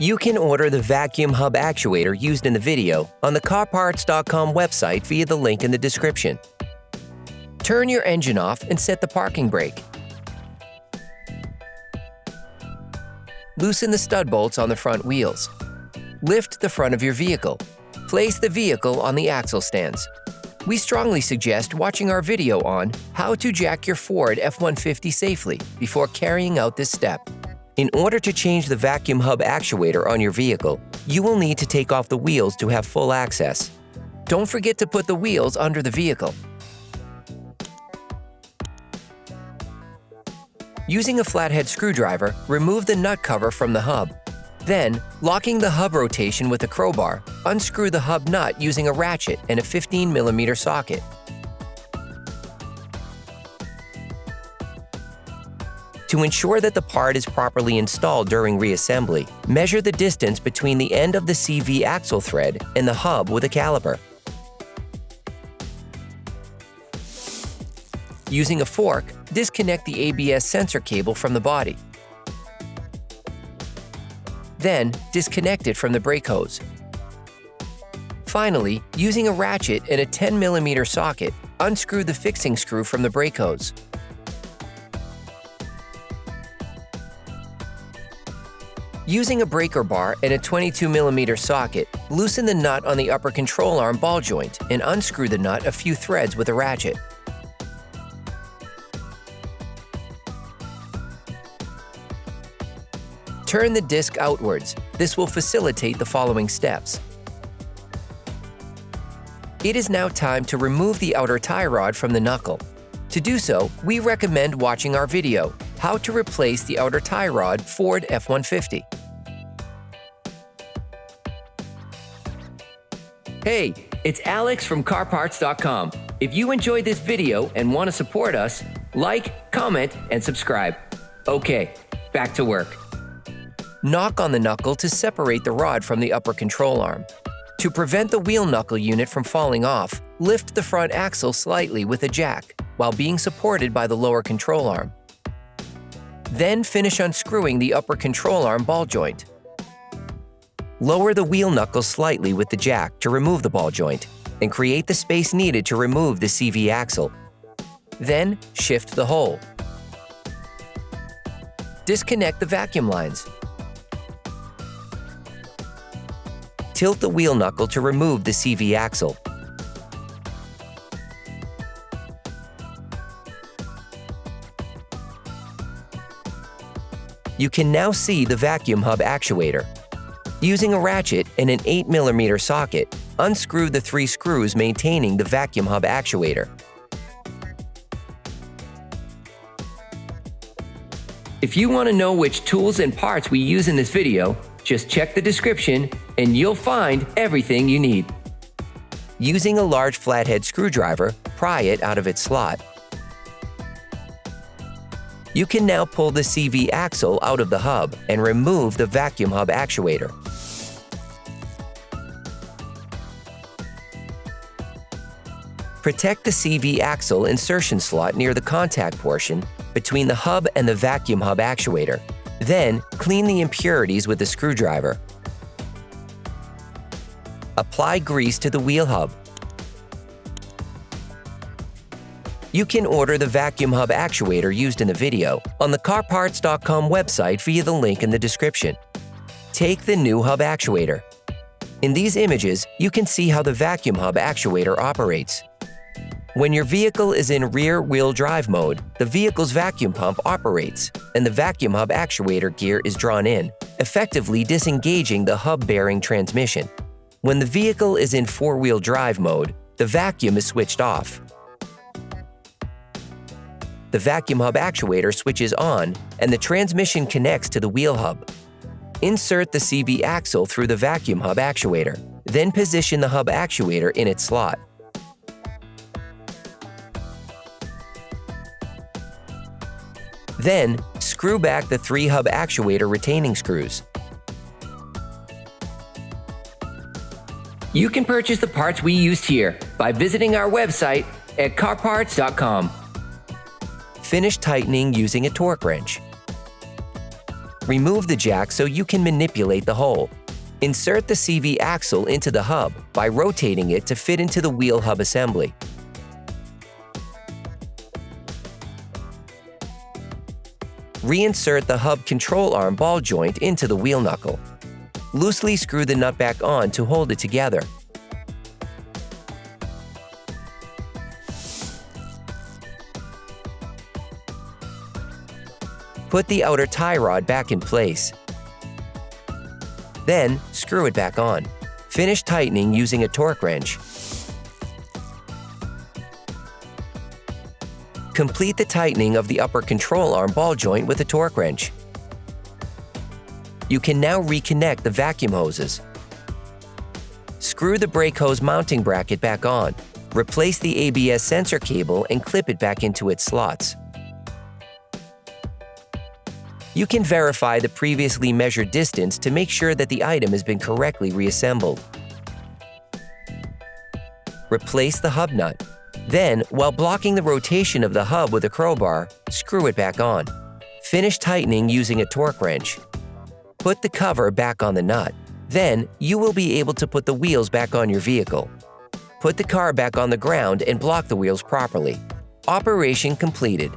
You can order the vacuum hub actuator used in the video on the CarParts.com website via the link in the description. Turn your engine off and set the parking brake. Loosen the stud bolts on the front wheels. Lift the front of your vehicle. Place the vehicle on the axle stands. We strongly suggest watching our video on how to jack your Ford F-150 safely before carrying out this step. In order to change the vacuum hub actuator on your vehicle, you will need to take off the wheels to have full access. Don't forget to put the wheels under the vehicle. Using a flathead screwdriver, remove the nut cover from the hub. Then, locking the hub rotation with a crowbar, unscrew the hub nut using a ratchet and a 15mm socket. To ensure that the part is properly installed during reassembly, measure the distance between the end of the CV axle thread and the hub with a caliper. Using a fork, disconnect the ABS sensor cable from the body. Then, disconnect it from the brake hose. Finally, using a ratchet and a 10mm socket, unscrew the fixing screw from the brake hose. Using a breaker bar and a 22mm socket, loosen the nut on the upper control arm ball joint and unscrew the nut a few threads with a ratchet. Turn the disc outwards. This will facilitate the following steps. It is now time to remove the outer tie rod from the knuckle. To do so, we recommend watching our video, How to Replace the Outer Tie Rod Ford F-150. Hey, it's Alex from CarParts.com. If you enjoyed this video and want to support us, like, comment, and subscribe. Okay, back to work. Knock on the knuckle to separate the rod from the upper control arm. To prevent the wheel knuckle unit from falling off, lift the front axle slightly with a jack while being supported by the lower control arm. Then finish unscrewing the upper control arm ball joint. Lower the wheel knuckle slightly with the jack to remove the ball joint and create the space needed to remove the CV axle. Then shift the hole. Disconnect the vacuum lines. Tilt the wheel knuckle to remove the CV axle. You can now see the vacuum hub actuator. Using a ratchet and an 8mm socket, unscrew the 3 screws maintaining the vacuum hub actuator. If you want to know which tools and parts we use in this video, just check the description and you'll find everything you need. Using a large flathead screwdriver, pry it out of its slot. You can now pull the CV axle out of the hub and remove the vacuum hub actuator. Protect the CV axle insertion slot near the contact portion between the hub and the vacuum hub actuator. Then, clean the impurities with a screwdriver. Apply grease to the wheel hub. You can order the vacuum hub actuator used in the video on the CarParts.com website via the link in the description. Take the new hub actuator. In these images, you can see how the vacuum hub actuator operates. When your vehicle is in rear-wheel drive mode, the vehicle's vacuum pump operates, and the vacuum hub actuator gear is drawn in, effectively disengaging the hub-bearing transmission. When the vehicle is in four-wheel drive mode, the vacuum is switched off. The vacuum hub actuator switches on, and the transmission connects to the wheel hub. Insert the CV axle through the vacuum hub actuator, then position the hub actuator in its slot. Then, screw back the 3 hub actuator retaining screws. You can purchase the parts we used here by visiting our website at CarParts.com. Finish tightening using a torque wrench. Remove the jack so you can manipulate the hole. Insert the CV axle into the hub by rotating it to fit into the wheel hub assembly. Reinsert the hub control arm ball joint into the wheel knuckle. Loosely screw the nut back on to hold it together. Put the outer tie rod back in place. Then, screw it back on. Finish tightening using a torque wrench. Complete the tightening of the upper control arm ball joint with a torque wrench. You can now reconnect the vacuum hoses. Screw the brake hose mounting bracket back on. Replace the ABS sensor cable and clip it back into its slots. You can verify the previously measured distance to make sure that the item has been correctly reassembled. Replace the hub nut. Then, while blocking the rotation of the hub with a crowbar, screw it back on. Finish tightening using a torque wrench. Put the cover back on the nut. Then, you will be able to put the wheels back on your vehicle. Put the car back on the ground and block the wheels properly. Operation completed.